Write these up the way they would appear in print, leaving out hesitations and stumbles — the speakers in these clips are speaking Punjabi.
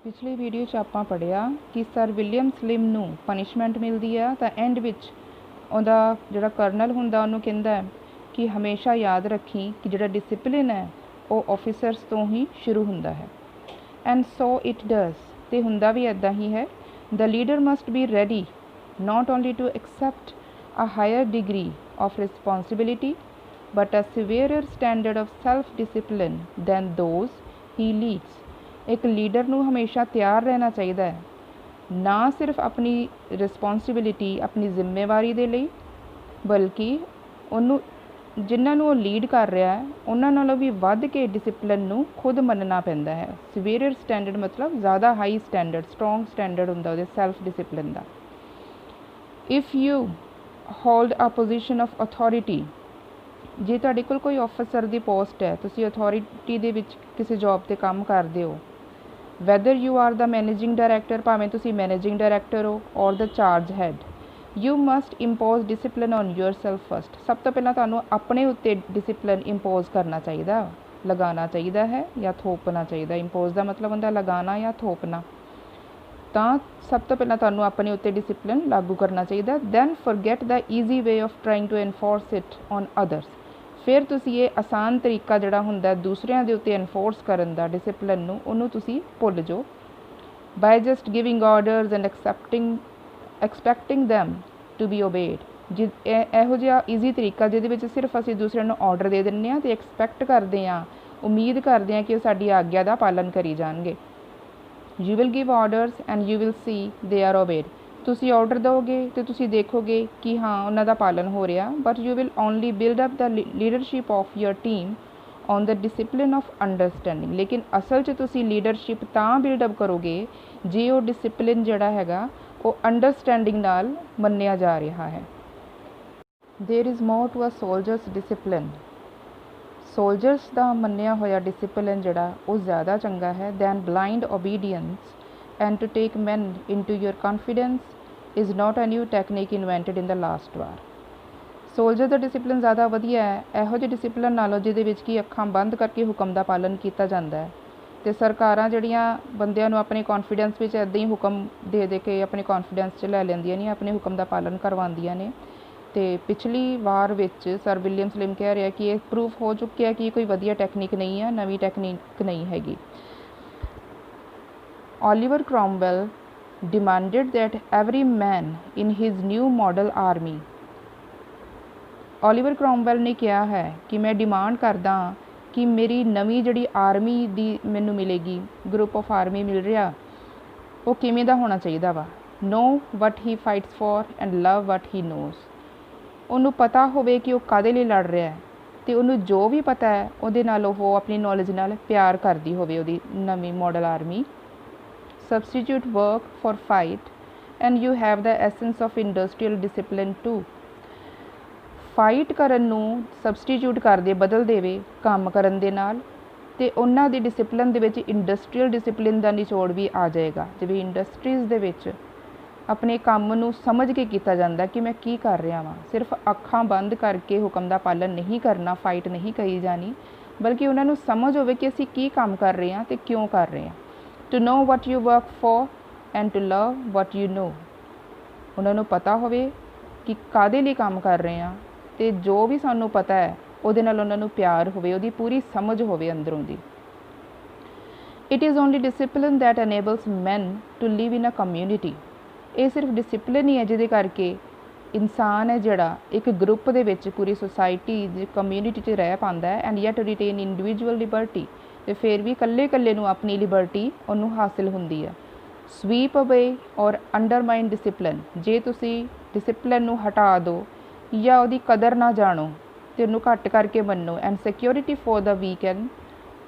पिछली वीडियो 'ਚ ਆਪਾਂ ਪੜ੍ਹਿਆ ਕਿ ਸਰ ਵਿਲੀਅਮ ਸਲਿਮ ਨੂੰ ਪਨਿਸ਼ਮੈਂਟ ਮਿਲਦੀ ਆ ਤਾਂ ਐਂਡ ਵਿੱਚ ਉਹਦਾ ਜਿਹੜਾ ਕਰਨਲ ਹੁੰਦਾ ਉਹਨੂੰ ਕਹਿੰਦਾ ਹੈ ਕਿ ਹਮੇਸ਼ਾ ਯਾਦ ਰੱਖੀ ਕਿ ਜਿਹੜਾ ਡਿਸਿਪਲਿਨ ਹੈ ਉਹ ਆਫਿਸਰਸ ਤੋਂ ਹੀ ਸ਼ੁਰੂ ਹੁੰਦਾ ਹੈ। ਐਂਡ ਸੋ ਇਟ ਡਜ਼, ਅਤੇ ਹੁੰਦਾ ਵੀ ਇੱਦਾਂ ਹੀ ਹੈ। ਦ leader must B ready not only to accept a higher degree of responsibility but a severer standard of self-discipline than those he leads। एक लीडर ਨੂੰ ਹਮੇਸ਼ਾ ਤਿਆਰ ਰਹਿਣਾ ਚਾਹੀਦਾ ਹੈ, ਨਾ ਸਿਰਫ ਆਪਣੀ ਰਿਸਪੌਂਸਿਬਿਲਿਟੀ ਆਪਣੀ ਜ਼ਿੰਮੇਵਾਰੀ ਦੇ ਲਈ, ਬਲਕਿ ਉਹਨੂੰ ਜਿਨ੍ਹਾਂ ਨੂੰ ਉਹ ਲੀਡ ਕਰ ਰਿਹਾ ਹੈ ਉਹਨਾਂ ਨਾਲੋਂ ਵੀ ਵੱਧ ਕੇ ਡਿਸਿਪਲਿਨ ਨੂੰ ਖੁਦ ਮੰਨਣਾ ਪੈਂਦਾ ਹੈ। ਸਵੇਰੀਅਰ ਸਟੈਂਡਰਡ ਮਤਲਬ ਜ਼ਿਆਦਾ ਹਾਈ ਸਟੈਂਡਰਡ, ਸਟਰੋਂਗ ਸਟੈਂਡਰਡ ਹੁੰਦਾ ਉਹਦੇ ਸੈਲਫ ਡਿਸਿਪਲਿਨ ਦਾ। If you hold a position of authority, ਜੇ ਤੁਹਾਡੇ ਕੋਲ ਕੋਈ ਆਫਿਸਰ ਦੀ ਪੋਸਟ ਹੈ, ਤੁਸੀਂ ਅਥੋਰਿਟੀ ਦੇ ਵਿੱਚ ਕਿਸੇ ਜੋਬ 'ਤੇ ਕੰਮ ਕਰਦੇ ਹੋ, whether you are the managing director, ਭਾਵੇਂ ਤੁਸੀਂ ਮੈਨੇਜਿੰਗ ਡਾਇਰੈਕਟਰ ਹੋ, or the chargehand, you must impose discipline on yourself first. ਸਭ ਤੋਂ ਪਹਿਲਾਂ ਤੁਹਾਨੂੰ ਆਪਣੇ ਉੱਤੇ ਡਿਸਿਪਲਿਨ ਇੰਪੋਜ਼ ਕਰਨਾ ਚਾਹੀਦਾ, ਲਗਾਉਣਾ ਚਾਹੀਦਾ ਹੈ ਜਾਂ ਥੋਪਣਾ ਚਾਹੀਦਾ। ਇੰਪੋਜ਼ ਦਾ ਮਤਲਬ ਹੁੰਦਾ ਲਗਾਉਣਾ ਜਾਂ ਥੋਪਣਾ। ਤਾਂ ਸਭ ਤੋਂ ਪਹਿਲਾਂ ਤੁਹਾਨੂੰ ਆਪਣੇ ਉੱਤੇ ਡਿਸਿਪਲਿਨ ਲਾਗੂ ਕਰਨਾ ਚਾਹੀਦਾ। Then forget the easy way of trying to enforce it on others. ਫਿਰ ਤੁਸੀਂ ਇਹ ਆਸਾਨ ਤਰੀਕਾ ਜਿਹੜਾ ਹੁੰਦਾ ਦੂਸਰਿਆਂ ਦੇ ਉੱਤੇ ਐਨਫੋਰਸ ਕਰਨ ਦਾ ਡਿਸਿਪਲਿਨ ਨੂੰ, ਉਹਨੂੰ ਤੁਸੀਂ ਭੁੱਲ ਜਾਓ। By just giving orders and expecting them to be obeyed. ਇਹੋ ਜਿਹਾ ਈਜ਼ੀ ਤਰੀਕਾ ਜਿਹਦੇ ਵਿੱਚ ਸਿਰਫ ਅਸੀਂ ਦੂਸਰਿਆਂ ਨੂੰ ਆਰਡਰ ਦੇ ਦਿੰਦੇ ਹਾਂ ਅਤੇ ਐਕਸਪੈਕਟ ਕਰਦੇ ਹਾਂ, ਉਮੀਦ ਕਰਦੇ ਹਾਂ ਕਿ ਉਹ ਸਾਡੀ ਆਗਿਆ ਦਾ ਪਾਲਨ ਕਰੀ ਜਾਣਗੇ। You will give orders and you will see they are ਓਬੇਡ। ਤੁਸੀਂ ਆਰਡਰ ਦਿਓਗੇ ਅਤੇ ਤੁਸੀਂ ਦੇਖੋਗੇ ਕਿ ਹਾਂ ਉਹਨਾਂ ਦਾ ਪਾਲਨ ਹੋ ਰਿਹਾ, but you will only build up the leadership of your team on the discipline of understanding. ਲੇਕਿਨ ਅਸਲ 'ਚ ਤੁਸੀਂ ਲੀਡਰਸ਼ਿਪ ਤਾਂ ਬਿਲਡਅਪ ਕਰੋਗੇ ਜੇ ਉਹ ਡਿਸਿਪਲਿਨ ਜਿਹੜਾ ਹੈਗਾ ਉਹ ਅੰਡਰਸਟੈਂਡਿੰਗ ਨਾਲ ਮੰਨਿਆ ਜਾ ਰਿਹਾ ਹੈ। There is more to a soldier's discipline. Soldiers ਦਾ ਮੰਨਿਆ ਹੋਇਆ ਡਿਸਿਪਲਿਨ ਜਿਹੜਾ ਉਹ ਜ਼ਿਆਦਾ ਚੰਗਾ ਹੈ than blind obedience. And to take man into your confidence is not a new technique invented in the last war. Soldier ਦਾ ਡਿਸਿਪਲਿਨ ਜ਼ਿਆਦਾ ਵਧੀਆ ਹੈ ਇਹੋ ਜਿਹੇ ਡਿਸਿਪਲਿਨ ਨਾਲੋਂ ਜਿਹਦੇ ਵਿੱਚ ਕਿ ਅੱਖਾਂ ਬੰਦ ਕਰਕੇ ਹੁਕਮ ਦਾ ਪਾਲਨ ਕੀਤਾ ਜਾਂਦਾ ਹੈ। ਅਤੇ ਸਰਕਾਰਾਂ ਜਿਹੜੀਆਂ ਬੰਦਿਆਂ ਨੂੰ ਆਪਣੇ ਕੌਨਫੀਡੈਂਸ ਵਿੱਚ ਇੱਦਾਂ ਹੀ ਹੁਕਮ ਦੇ ਕੇ ਆਪਣੇ ਕੌਨਫੀਡੈਂਸ 'ਚ ਲੈ ਲੈਂਦੀਆਂ ਨੇ, ਆਪਣੇ ਹੁਕਮ ਦਾ ਪਾਲਨ ਕਰਵਾਉਂਦੀਆਂ ਨੇ। ਅਤੇ ਪਿਛਲੀ ਵਾਰ ਵਿੱਚ ਸਰ ਵਿਲੀਅਮ ਸਲਿਮ ਕਹਿ ਰਿਹਾ ਕਿ ਇਹ ਪ੍ਰੂਫ ਹੋ ਚੁੱਕਿਆ ਕਿ ਇਹ ਕੋਈ ਵਧੀਆ ਟੈਕਨੀਕ ਨਹੀਂ ਹੈ, ਨਵੀਂ ਟੈਕਨੀਕ ਨਹੀਂ ਹੈਗੀ। Oliver Cromwell demanded that every man in his new model army। Oliver Cromwell ਨੇ ਕਿਹਾ ਹੈ ਕਿ ਮੈਂ ਡਿਮਾਂਡ ਕਰਦਾ ਕਿ ਮੇਰੀ ਨਵੀਂ ਜਿਹੜੀ ਆਰਮੀ ਦੀ ਮੈਨੂੰ ਮਿਲੇਗੀ, ਗਰੁੱਪ ਆਫ ਆਰਮੀ ਮਿਲ ਰਿਹਾ, ਉਹ ਕਿਵੇਂ ਦਾ ਹੋਣਾ ਚਾਹੀਦਾ ਵਾ। know what he fights for and love what he knows। ਉਹਨੂੰ ਪਤਾ ਹੋਵੇ ਕਿ ਉਹ ਕਾਹਦੇ ਲਈ ਲੜ ਰਿਹਾ ਹੈ ਅਤੇ ਉਹਨੂੰ ਜੋ ਵੀ ਪਤਾ ਹੈ ਉਹਦੇ ਨਾਲ ਉਹ ਆਪਣੀ ਨੌਲੇਜ ਨਾਲ ਪਿਆਰ ਕਰਦੀ ਹੋਵੇ ਉਹਦੀ ਨਵੀਂ model army. Substitute work for fight and you have the essence of industrial discipline too। Fight ਕਰਨ ਨੂੰ ਸਬਸਟੀਟਿਊਟ ਕਰ ਦੇ, ਬਦਲ ਦੇਵੇ ਕੰਮ ਕਰਨ ਦੇ ਨਾਲ, ਅਤੇ ਉਹਨਾਂ ਦੀ ਡਿਸਿਪਲਿਨ ਦੇ ਵਿੱਚ ਇੰਡਸਟਰੀਅਲ ਡਿਸਿਪਲਿਨ ਦਾ ਨਿਚੋੜ ਵੀ ਆ ਜਾਏਗਾ। ਜਿਵੇਂ ਇੰਡਸਟਰੀਜ਼ ਦੇ ਵਿੱਚ ਆਪਣੇ ਕੰਮ ਨੂੰ ਸਮਝ ਕੇ ਕੀਤਾ ਜਾਂਦਾ ਕਿ ਮੈਂ ਕੀ ਕਰ ਰਿਹਾ ਵਾਂ। ਸਿਰਫ ਅੱਖਾਂ ਬੰਦ ਕਰਕੇ ਹੁਕਮ ਦਾ ਪਾਲਨ ਨਹੀਂ ਕਰਨਾ, ਫਾਈਟ ਨਹੀਂ ਕਰੀ ਜਾਣੀ, ਬਲਕਿ ਉਹਨਾਂ ਨੂੰ ਸਮਝ ਹੋਵੇ ਕਿ ਅਸੀਂ ਕੀ ਕੰਮ ਕਰ ਰਹੇ ਹਾਂ ਅਤੇ ਕਿਉਂ ਕਰ ਰਹੇ ਹਾਂ। To know what you work for and to love what you know। ਉਹਨਾਂ ਨੂੰ ਪਤਾ ਹੋਵੇ ਕਿ ਕਾਹਦੇ ਲਈ ਕੰਮ ਕਰ ਰਹੇ ਹਾਂ ਅਤੇ ਜੋ ਵੀ ਸਾਨੂੰ ਪਤਾ ਹੈ ਉਹਦੇ ਨਾਲ ਉਹਨਾਂ ਨੂੰ ਪਿਆਰ ਹੋਵੇ, ਉਹਦੀ ਪੂਰੀ ਸਮਝ ਹੋਵੇ ਅੰਦਰੋਂ ਦੀ। It is only discipline that enables men to live in a community। ਇਹ ਸਿਰਫ ਡਿਸਿਪਲਿਨ ਹੀ ਹੈ ਜਿਹਦੇ ਕਰਕੇ ਇਨਸਾਨ ਹੈ ਜਿਹੜਾ ਇੱਕ ਗਰੁੱਪ ਦੇ ਵਿੱਚ, ਪੂਰੀ ਸੁਸਾਇਟੀ ਕਮਿਊਨਿਟੀ 'ਚ ਰਹਿ ਪਾਉਂਦਾ ਹੈ and yet retain individual Liberty. ਅਤੇ ਫਿਰ ਵੀ ਇਕੱਲੇ ਨੂੰ ਆਪਣੀ ਲਿਬਰਟੀ ਉਹਨੂੰ ਹਾਸਿਲ ਹੁੰਦੀ ਹੈ। ਸਵੀਪ ਅਵੇ ਔਰ ਅੰਡਰਮਾਈਨ ਡਿਸਿਪਲਿਨ। ਜੇ ਤੁਸੀਂ ਡਿਸਿਪਲਿਨ ਨੂੰ ਹਟਾ ਦਿਓ ਜਾਂ ਉਹਦੀ ਕਦਰ ਨਾ ਜਾਣੋ ਅਤੇ ਉਹਨੂੰ ਘੱਟ ਕਰਕੇ ਮੰਨੋ, and security for the weak and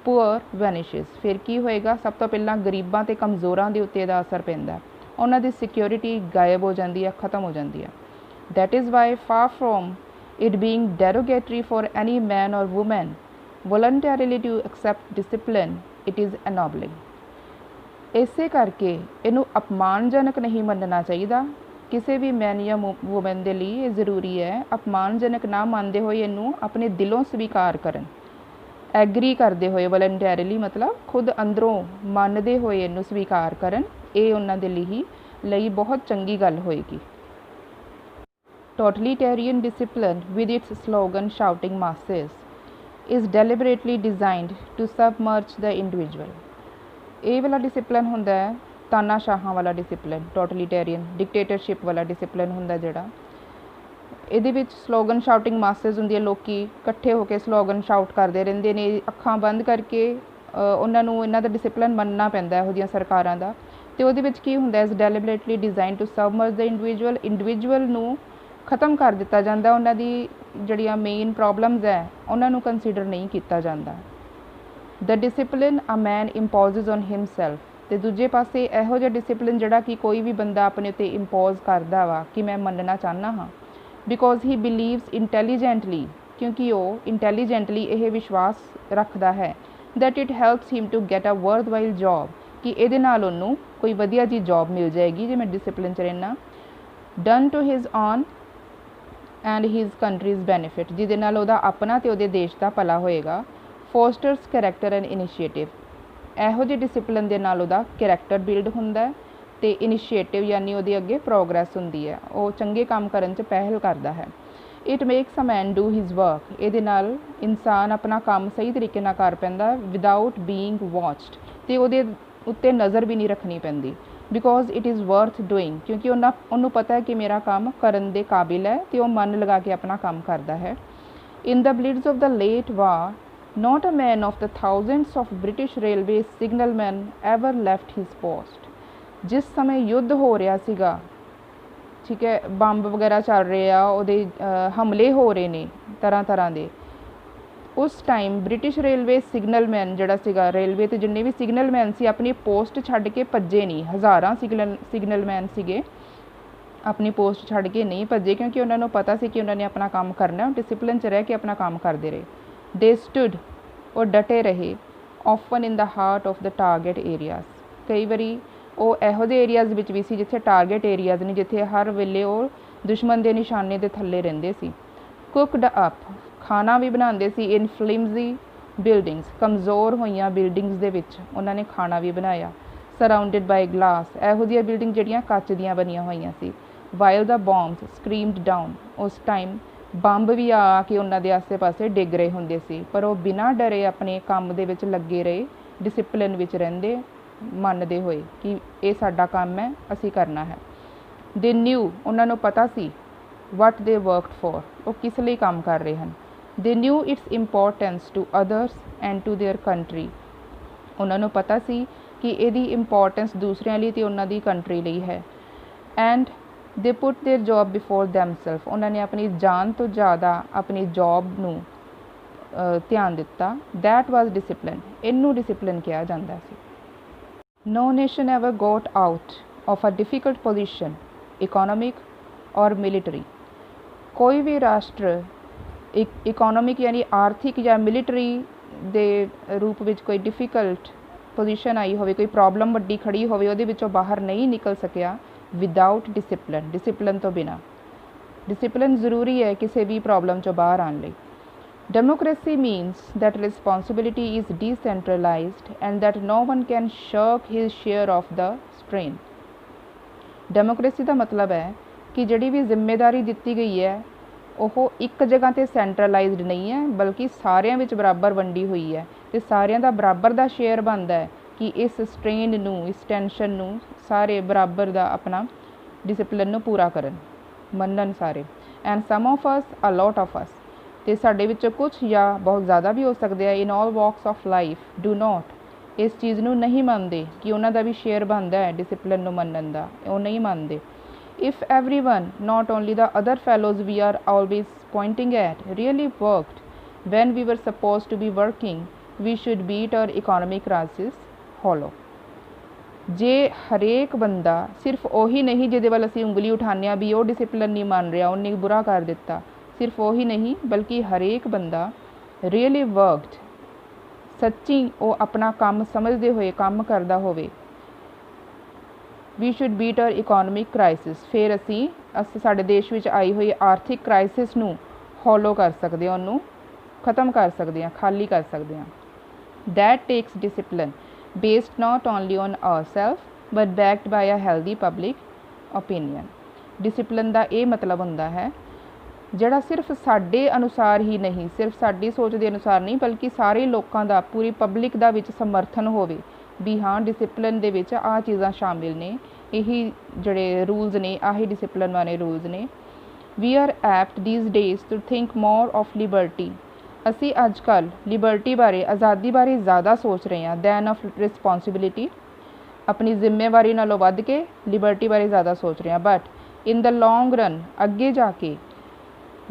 poor vanishes. ਫਿਰ ਕੀ ਹੋਏਗਾ? ਸਭ ਤੋਂ ਪਹਿਲਾਂ ਗਰੀਬਾਂ ਅਤੇ ਕਮਜ਼ੋਰਾਂ ਦੇ ਉੱਤੇ ਇਹਦਾ ਅਸਰ ਪੈਂਦਾ, ਉਹਨਾਂ ਦੀ ਸਿਕਿਉਰਿਟੀ ਗਾਇਬ ਹੋ ਜਾਂਦੀ ਹੈ, ਖਤਮ ਹੋ ਜਾਂਦੀ ਹੈ। That is why far from it being derogatory for any man or woman voluntarily to accept discipline, it is ennobling। ਇਸੇ ਕਰਕੇ ਇਹਨੂੰ ਅਪਮਾਨਜਨਕ ਨਹੀਂ ਮੰਨਣਾ ਚਾਹੀਦਾ ਕਿਸੇ ਵੀ ਮੈਨ ਜਾਂ ਵੂਮੈਨ ਦੇ ਲਈ। ਇਹ ਜ਼ਰੂਰੀ ਹੈ ਅਪਮਾਨਜਨਕ ਨਾ ਮੰਨਦੇ ਹੋਏ ਇਹਨੂੰ ਆਪਣੇ ਦਿਲੋਂ ਸਵੀਕਾਰ ਕਰਨ। ਐਗਰੀ ਕਰਦੇ ਹੋਏ, ਵਲੰਟੈਰੀਲੀ मतलब खुद ਅੰਦਰੋਂ ਮੰਨਦੇ ਹੋਏ ਇਹਨੂੰ ਸਵੀਕਾਰ ਕਰਨ, ਇਹ ਉਹਨਾਂ ਦੇ ਲਈ ਬਹੁਤ ਚੰਗੀ ਗੱਲ ਹੋਏਗੀ। Totalitarian discipline, with its slogan shouting masses, is deliberately designed to submerge the individual. ਇਹ ਵਾਲਾ ਡਿਸਿਪਲਿਨ ਹੁੰਦਾ ਹੈ ਤਾਨਾਸ਼ਾਹਾਂ ਵਾਲਾ ਡਿਸਿਪਲਿਨ, ਟੋਟਲੀਟੇਰੀਅਨ ਡਿਕਟੇਟਰਸ਼ਿਪ ਵਾਲਾ ਡਿਸਿਪਲਿਨ ਹੁੰਦਾ ਜਿਹੜਾ। ਇਹਦੇ ਵਿੱਚ ਸਲੋਗਨ ਸ਼ਾਊਟਿੰਗ ਮਾਸਸ ਹੁੰਦੀ ਹੈ, ਲੋਕੀ ਇਕੱਠੇ ਹੋ ਕੇ ਸਲੋਗਨ ਸ਼ਾਊਟ ਕਰਦੇ ਰਹਿੰਦੇ ਨੇ, ਅੱਖਾਂ ਬੰਦ ਕਰਕੇ ਉਹਨਾਂ ਨੂੰ ਇਹਨਾਂ ਦਾ ਡਿਸਿਪਲਿਨ ਮੰਨਣਾ ਪੈਂਦਾ ਇਹੋ ਜਿਹੀਆਂ ਸਰਕਾਰਾਂ ਦਾ। ਅਤੇ ਉਹਦੇ ਵਿੱਚ ਕੀ ਹੁੰਦਾ, is deliberately design to submerge the individual ਨੂੰ ਖ਼ਤਮ ਕਰ ਦਿੱਤਾ ਜਾਂਦਾ, ਉਹਨਾਂ ਦੀ ਜਿਹੜੀਆਂ ਮੇਨ ਪ੍ਰੋਬਲਮਸ ਹੈ ਉਹਨਾਂ ਨੂੰ ਕੰਸੀਡਰ ਨਹੀਂ ਕੀਤਾ ਜਾਂਦਾ। The discipline a man imposes on himself, ਅਤੇ ਦੂਜੇ ਪਾਸੇ ਇਹੋ ਜਿਹਾ ਡਿਸਿਪਲਿਨ ਜਿਹੜਾ ਕਿ ਕੋਈ ਵੀ ਬੰਦਾ ਆਪਣੇ ਉੱਤੇ ਇੰਪੋਜ਼ ਕਰਦਾ ਵਾ ਕਿ ਮੈਂ ਮੰਨਣਾ ਚਾਹੁੰਦਾ ਹਾਂ, ਬਿਕੋਜ਼ ਹੀ ਬਿਲੀਵਸ ਇੰਟੈਲੀਜੈਂਟਲੀ, ਕਿਉਂਕਿ ਉਹ ਇੰਟੈਲੀਜੈਂਟਲੀ ਇਹ ਵਿਸ਼ਵਾਸ ਰੱਖਦਾ ਹੈ that it helps him to get a worthwhile job, ਕਿ ਇਹਦੇ ਨਾਲ ਉਹਨੂੰ ਕੋਈ ਵਧੀਆ ਜਿਹੀ ਜੋਬ ਮਿਲ ਜਾਏਗੀ ਜੇ ਮੈਂ ਡਿਸਿਪਲਿਨ 'ਚ ਰਹਿਣਾ। Done to his own and his country's benefit, ਜਿਹਦੇ ਨਾਲ ਉਹਦਾ ਆਪਣਾ ਅਤੇ ਉਹਦੇ ਦੇਸ਼ ਦਾ ਭਲਾ ਹੋਏਗਾ। ਫੋਸਟਰਸ ਕਰੈਕਟਰ ਐਂਡ ਇਨੀਸ਼ੀਏਟਿਵ, ਇਹੋ ਜਿਹੇ ਡਿਸਿਪਲਿਨ ਦੇ ਨਾਲ ਉਹਦਾ ਕਰੈਕਟਰ ਬਿਲਡ ਹੁੰਦਾ ਅਤੇ ਇਨੀਸ਼ੀਏਟਿਵ ਯਾਨੀ ਉਹਦੀ ਅੱਗੇ ਪ੍ਰੋਗਰੈਸ ਹੁੰਦੀ ਹੈ, ਉਹ ਚੰਗੇ ਕੰਮ ਕਰਨ 'ਚ ਪਹਿਲ ਕਰਦਾ ਹੈ। It makes a man do his work, ਇਹਦੇ ਨਾਲ ਇਨਸਾਨ ਆਪਣਾ ਕੰਮ ਸਹੀ ਤਰੀਕੇ ਨਾਲ ਕਰ ਪੈਂਦਾ ਵਿਦਾਊਟ ਬੀਇੰਗ ਵਾਚਡ, ਅਤੇ ਉਹਦੇ ਉੱਤੇ ਨਜ਼ਰ ਵੀ ਨਹੀਂ ਰੱਖਣੀ ਪੈਂਦੀ, because it is worth doing, ਕਿਉਂਕਿ ਉਹਨੂੰ ਪਤਾ ਹੈ ਕਿ ਮੇਰਾ ਕੰਮ ਕਰਨ ਦੇ ਕਾਬਿਲ ਹੈ ਅਤੇ ਉਹ ਮਨ ਲਗਾ ਕੇ ਆਪਣਾ ਕੰਮ ਕਰਦਾ ਹੈ। In the blitz of the late war, not a man of the thousands of British Railways signalmen ever left his post. ਜਿਸ ਸਮੇਂ ਯੁੱਧ ਹੋ ਰਿਹਾ ਸੀਗਾ, ਠੀਕ ਹੈ, ਬੰਬ ਵਗੈਰਾ ਚੱਲ ਰਹੇ ਆ, ਉਹਦੇ ਹਮਲੇ ਹੋ ਰਹੇ ਨੇ ਤਰ੍ਹਾਂ ਦੇ, ਉਸ ਟਾਈਮ ਬ੍ਰਿਟਿਸ਼ ਰੇਲਵੇ ਸਿਗਨਲਮੈਨ ਜਿਹੜਾ ਸੀਗਾ, ਰੇਲਵੇ 'ਤੇ ਜਿੰਨੇ ਵੀ ਸਿਗਨਲਮੈਨ ਸੀ ਆਪਣੀ ਪੋਸਟ ਛੱਡ ਕੇ ਭੱਜੇ ਨਹੀਂ। ਹਜ਼ਾਰਾਂ ਸਿਗਨਲਮੈਨ ਸੀਗੇ, ਆਪਣੀ ਪੋਸਟ ਛੱਡ ਕੇ ਨਹੀਂ ਭੱਜੇ, ਕਿਉਂਕਿ ਉਹਨਾਂ ਨੂੰ ਪਤਾ ਸੀ ਕਿ ਉਹਨਾਂ ਨੇ ਆਪਣਾ ਕੰਮ ਕਰਨਾ, ਡਿਸਿਪਲਿਨ 'ਚ ਰਹਿ ਕੇ ਆਪਣਾ ਕੰਮ ਕਰਦੇ ਰਹੇ। ਦੇ ਸਟੂਡ, ਉਹ ਡਟੇ ਰਹੇ, often in the heart of the target areas, ਕਈ ਵਾਰੀ ਉਹ ਇਹੋ ਜਿਹੇ ਏਰੀਆਜ਼ ਵਿੱਚ ਵੀ ਸੀ ਜਿੱਥੇ ਟਾਰਗੇਟ ਏਰੀਆਜ਼ ਨੇ, ਜਿੱਥੇ ਹਰ ਵੇਲੇ ਉਹ ਦੁਸ਼ਮਣ ਦੇ ਨਿਸ਼ਾਨੇ ਦੇ ਥੱਲੇ ਰਹਿੰਦੇ ਸੀ। ਕੁੱਕਡ ਅਪ, ਖਾਣਾ ਵੀ ਬਣਾਉਂਦੇ ਸੀ। ਇਨ ਫਲਿਮਜ਼ੀ ਬਿਲਡਿੰਗਸ, ਕਮਜ਼ੋਰ ਹੋਈਆਂ ਬਿਲਡਿੰਗਸ ਦੇ ਵਿੱਚ ਉਹਨਾਂ ਨੇ ਖਾਣਾ ਵੀ ਬਣਾਇਆ। ਸਰਾਊਂਡਡ ਬਾਈ ਗਲਾਸ, ਇਹੋ ਜਿਹੀਆਂ ਬਿਲਡਿੰਗ ਜਿਹੜੀਆਂ ਕੱਚ ਦੀਆਂ ਬਣੀਆਂ ਹੋਈਆਂ ਸੀ। ਵਾਈਲ ਦਾ ਬੋਮਸ ਸਕਰੀਮਡ ਡਾਊਨ, ਉਸ ਟਾਈਮ ਬੰਬ ਵੀ ਆ ਕੇ ਉਹਨਾਂ ਦੇ ਆਸੇ ਪਾਸੇ ਡਿੱਗ ਰਹੇ ਹੁੰਦੇ ਸੀ, ਪਰ ਉਹ ਬਿਨਾਂ ਡਰੇ ਆਪਣੇ ਕੰਮ ਦੇ ਵਿੱਚ ਲੱਗੇ ਰਹੇ, ਡਿਸਿਪਲਿਨ ਵਿੱਚ ਰਹਿੰਦੇ, ਮੰਨਦੇ ਹੋਏ ਕਿ ਇਹ ਸਾਡਾ ਕੰਮ ਹੈ, ਅਸੀਂ ਕਰਨਾ ਹੈ। ਦੇ ਨਿਊ, ਉਹਨਾਂ ਨੂੰ ਪਤਾ ਸੀ ਵਟ ਦੇ ਵਰਕਡ ਫੋਰ, ਉਹ ਕਿਸ ਲਈ ਕੰਮ ਕਰ ਰਹੇ ਹਨ। They knew its importance to others and to their country, ਉਹਨਾਂ ਨੂੰ ਪਤਾ ਸੀ ਕਿ ਇਹਦੀ ਇੰਪੋਰਟੈਂਸ ਦੂਸਰਿਆਂ ਲਈ ਅਤੇ ਉਹਨਾਂ ਦੀ ਕੰਟਰੀ ਲਈ ਹੈ। ਐਂਡ ਦੇ ਪੁੱਟ ਦੇਅਰ ਜੋਬ ਬਿਫੋਰ ਦੈਮਸੈਲਫ, ਉਹਨਾਂ ਨੇ ਆਪਣੀ ਜਾਨ ਤੋਂ ਜ਼ਿਆਦਾ ਆਪਣੀ ਜੋਬ ਨੂੰ ਧਿਆਨ ਦਿੱਤਾ। ਦੈਟ ਵਾਜ਼ ਡਿਸਿਪਲਿਨ, ਇਹਨੂੰ ਡਿਸਿਪਲਿਨ ਕਿਹਾ ਜਾਂਦਾ ਸੀ। No nation ever got out of a difficult position, economic or military, ਕੋਈ ਵੀ ਰਾਸ਼ਟਰ ਇਕੋਨੋਮਿਕ ਯਾਨੀ ਆਰਥਿਕ ਜਾਂ ਮਿਲੀਟਰੀ ਦੇ ਰੂਪ ਵਿੱਚ ਕੋਈ ਡਿਫਿਕਲਟ ਪੋਜੀਸ਼ਨ ਆਈ ਹੋਵੇ, ਕੋਈ ਪ੍ਰੋਬਲਮ ਵੱਡੀ ਖੜੀ ਹੋਵੇ, ਉਹਦੇ ਵਿੱਚੋਂ ਬਾਹਰ ਨਹੀਂ ਨਿਕਲ ਸਕਿਆ ਵਿਦਾਊਟ ਡਿਸਿਪਲਿਨ, ਡਿਸਿਪਲਿਨ ਤੋਂ ਬਿਨਾਂ। ਡਿਸਿਪਲਿਨ ਜ਼ਰੂਰੀ ਹੈ ਕਿਸੇ ਵੀ ਪ੍ਰੋਬਲਮ 'ਚੋਂ ਬਾਹਰ ਆਉਣ ਲਈ। Democracy means that responsibility is decentralized and that no one can shirk his share of the strain. Democracy ਦਾ ਮਤਲਬ ਹੈ ਕਿ ਜਿਹੜੀ ਵੀ ਜ਼ਿੰਮੇਵਾਰੀ ਦਿੱਤੀ ਗਈ ਹੈ ਉਹ ਇੱਕ ਜਗ੍ਹਾ 'ਤੇ ਸੈਂਟਰਲਾਈਜ਼ਡ ਨਹੀਂ ਹੈ, ਬਲਕਿ ਸਾਰਿਆਂ ਵਿੱਚ ਬਰਾਬਰ ਵੰਡੀ ਹੋਈ ਹੈ, ਅਤੇ ਸਾਰਿਆਂ ਦਾ ਬਰਾਬਰ ਦਾ ਸ਼ੇਅਰ ਬਣਦਾ ਹੈ ਕਿ ਇਸ ਸਟ੍ਰੇਨ ਨੂੰ, ਇਸ ਟੈਨਸ਼ਨ ਨੂੰ ਸਾਰੇ ਬਰਾਬਰ ਦਾ ਆਪਣਾ ਡਿਸਿਪਲਿਨ ਨੂੰ ਪੂਰਾ ਕਰਨ, ਮੰਨਣ ਸਾਰੇ। And some of us, a lot of us, ਅਤੇ ਸਾਡੇ ਵਿੱਚੋਂ ਕੁਛ ਜਾਂ ਬਹੁਤ ਜ਼ਿਆਦਾ ਵੀ ਹੋ ਸਕਦੇ ਆ, in all walks of life do not, ਇਸ ਚੀਜ਼ ਨੂੰ ਨਹੀਂ ਮੰਨਦੇ ਕਿ ਉਹਨਾਂ ਦਾ ਵੀ ਸ਼ੇਅਰ ਬਣਦਾ ਹੈ ਡਿਸਿਪਲਿਨ ਨੂੰ ਮੰਨਣ ਦਾ, ਉਹ ਨਹੀਂ ਮੰਨਦੇ। If everyone, not only the other fellows we are always pointing at, really worked when we were supposed to be working, we should beat our economic crisis hollow. ਜੇ ਹਰੇਕ ਬੰਦਾ, ਸਿਰਫ ਉਹੀ ਨਹੀਂ ਜਿਹਦੇ ਵੱਲ ਅਸੀਂ ਉਂਗਲੀ ਉਠਾਉਂਦੇ ਹਾਂ ਵੀ ਉਹ ਡਿਸਿਪਲਿਨ ਨਹੀਂ ਮੰਨ ਰਿਹਾ, ਉਹਨੇ ਬੁਰਾ ਕਰ ਦਿੱਤਾ, ਸਿਰਫ ਉਹੀ ਨਹੀਂ ਬਲਕਿ ਹਰੇਕ ਬੰਦਾ ਰੀਅਲੀ ਵਰਕਡ, ਸੱਚੀ ਉਹ ਆਪਣਾ ਕੰਮ ਸਮਝਦੇ ਹੋਏ ਕੰਮ ਕਰਦਾ ਹੋਵੇ, we should beat our economic crisis, ਫਿਰ ਅਸੀਂ ਸਾਡੇ ਦੇਸ਼ ਵਿੱਚ ਆਈ ਹੋਈ ਆਰਥਿਕ ਕ੍ਰਾਈਸਿਸ ਨੂੰ ਹੌਲੋ ਕਰ ਸਕਦੇ ਹਾਂ, ਉਹਨੂੰ ख़त्म कर सकते हैं, खाली कर सकते हैं। That takes discipline based not only on ourself but backed by a healthy public opinion. Discipline का ये मतलब होंदा है ਜਿਹੜਾ सिर्फ साडे अनुसार ही नहीं, सिर्फ साडी सोच के अनुसार नहीं, बल्कि सारे लोगों का, पूरी पब्लिक का विच समर्थन होवे भी हाँ डिसिपलिन दे विच आ चीज़ां शामिल ने, यही जड़े रूल्स ने, आही डिसिपलिन वाले रूल्स ने। We are apt these days to think more of liberty. असी अजकल लिबर्टी बारे, आज़ादी बारे ज़्यादा सोच रहे हैं दैन ऑफ रिस्पॉन्सिबिलिटी। अपनी जिम्मेवारी नालों वध के लिबर्टी बारे ज़्यादा सोच रहे हैं। But in the long run अगे जाके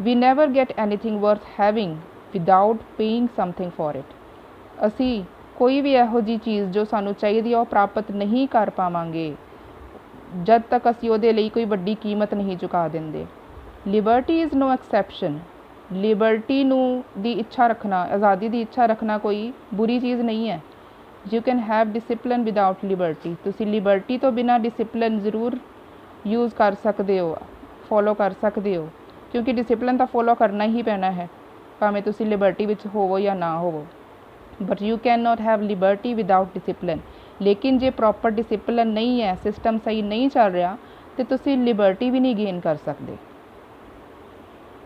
we never get anything worth having without paying something for it. असी कोई भी इहो जी चीज़ जो सानू चाहिए वो प्राप्त नहीं कर पावांगे जब तक असी उहदे लई कोई वड्डी कीमत नहीं चुका देंदे। Liberty is no exception. Liberty नू दी इच्छा रखना, आज़ादी की इच्छा रखना कोई बुरी चीज़ नहीं है। You can have discipline without liberty. तुसी लिबर्टी तो बिना डिसिपलिन ज़रूर यूज़ कर सकते हो, फॉलो कर सकते हो, क्योंकि डिसिपलिन तो फॉलो करना ही पैना है भावें तुसी लिबर्टी विच होवो या ना होवो। But you can not have liberty without discipline. लेकिन जे प्रॉपर डिसिपलिन नहीं है, सिस्टम सही नहीं चल रहा, तो तुसी लिबर्टी भी नहीं गेन कर सकते।